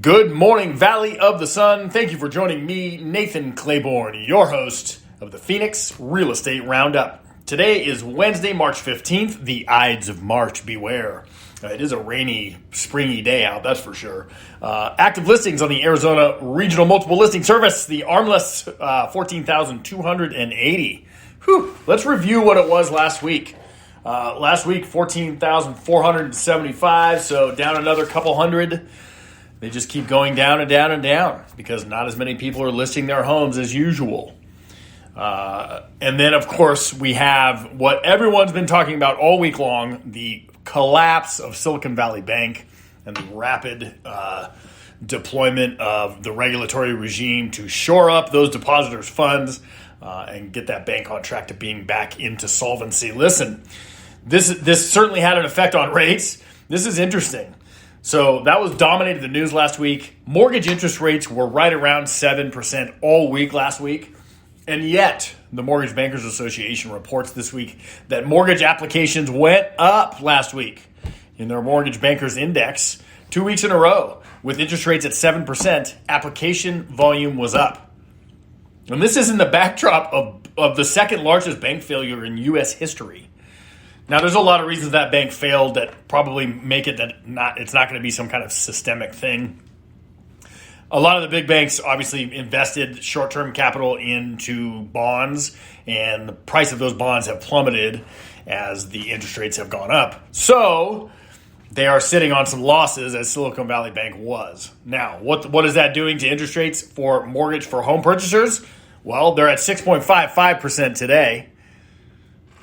Good morning, Valley of the Sun. Thank you for joining me, Nathan Claiborne, your host of the Phoenix Real Estate Roundup. Today is Wednesday, March 15th. The Ides of March beware. It is a rainy, springy day out, that's for sure. Active listings on the Arizona Regional Multiple Listing Service, the ARMLS, 14,280. Whew. Let's review what it was last week. Last week, 14,475, so down another couple hundred. They just keep going down and down and down because not as many people are listing their homes as usual. And then, of course, we have what everyone's been talking about all week long, the collapse of Silicon Valley Bank and the rapid deployment of the regulatory regime to shore up those depositors' funds and get that bank on track to being back into solvency. Listen, this certainly had an effect on rates. This is interesting. So that was dominated the news last week. Mortgage interest rates were right around 7% all week last week. And yet, the Mortgage Bankers Association reports this week that mortgage applications went up last week in their Mortgage Bankers Index 2 weeks in a row. With interest rates at 7%, application volume was up. And this is in the backdrop of the second largest bank failure in U.S. history. Now, there's a lot of reasons that bank failed that probably make it that it's not going to be some kind of systemic thing. A lot of the big banks obviously invested short-term capital into bonds, and the price of those bonds have plummeted as the interest rates have gone up. So they are sitting on some losses, as Silicon Valley Bank was. Now, what is that doing to interest rates for mortgage for home purchasers? Well, they're at 6.55% today.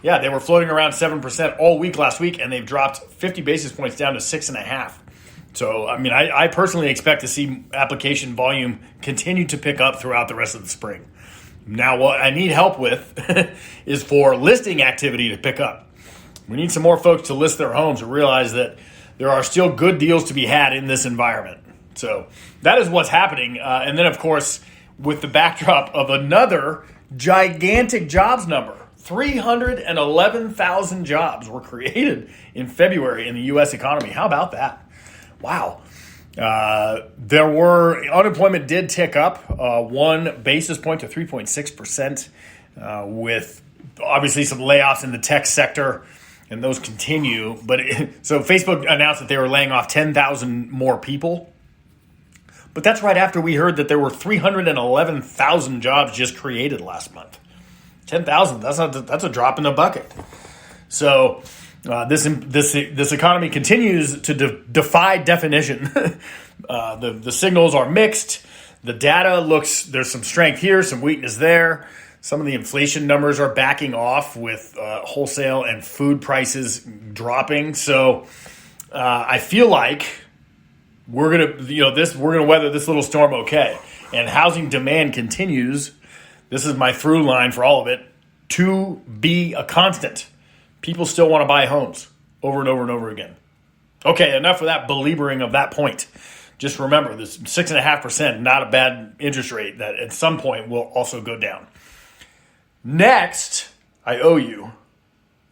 Yeah, they were floating around 7% all week last week, and they've dropped 50 basis points down to 6.5%. So, I mean, I personally expect to see application volume continue to pick up throughout the rest of the spring. Now, what I need help with is for listing activity to pick up. We need some more folks to list their homes and realize that there are still good deals to be had in this environment. So that is what's happening. And then, of course, with the backdrop of another gigantic jobs number. 311,000 jobs were created in February in the U.S. economy. How about that? Wow. Unemployment did tick up 1 basis point to 3.6%, with obviously some layoffs in the tech sector, and those continue. So Facebook announced that they were laying off 10,000 more people. But that's right after we heard that there were 311,000 jobs just created last month. 10,000, that's a drop in the bucket. So this economy continues to defy definition. The signals are mixed. The data looks, there's some strength here, some weakness there. Some of the inflation numbers are backing off with wholesale and food prices dropping. So I feel like we're gonna weather this little storm okay. And housing demand continues. This is my through line for all of it, to be a constant. People still want to buy homes over and over and over again. Okay, enough of that believering of that point. Just remember, this 6.5%, not a bad interest rate that at some point will also go down. Next, I owe you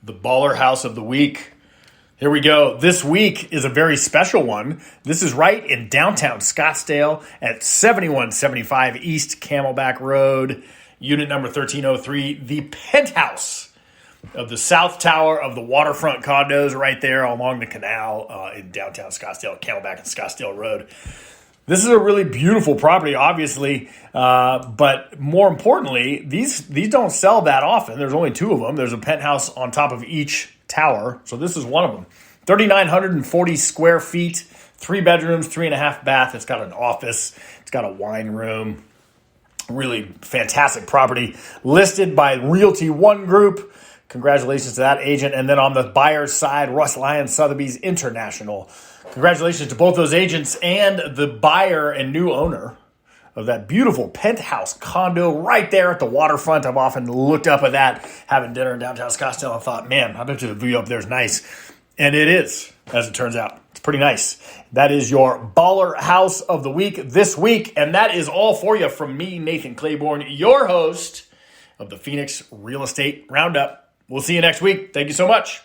the Baller House of the Week. Here we go. This week is a very special one. This is right in downtown Scottsdale at 7175 East Camelback Road. Unit number 1303, the Penthouse of the South Tower of the waterfront condos right there along the canal in downtown Scottsdale, Camelback and Scottsdale Road. This is a really beautiful property, obviously, but more importantly, these don't sell that often. There's only 2 of them. There's a penthouse on top of each tower, so this is one of them. 3,940 square feet, 3 bedrooms, 3.5 bath. It's got an office. It's got a wine room. Really fantastic property, listed by Realty One Group. Congratulations to that agent. And then on the buyer's side, Russ Lyons Sotheby's International. Congratulations to both those agents and the buyer and new owner of that beautiful penthouse condo right there at the waterfront. I've often looked up at that, having dinner in downtown Scottsdale, and thought, man, I bet you the view up there is nice. And it is, as it turns out. It's pretty nice. That is your Baller House of the Week this week. And that is all for you from me, Nathan Claiborne, your host of the Phoenix Real Estate Roundup. We'll see you next week. Thank you so much.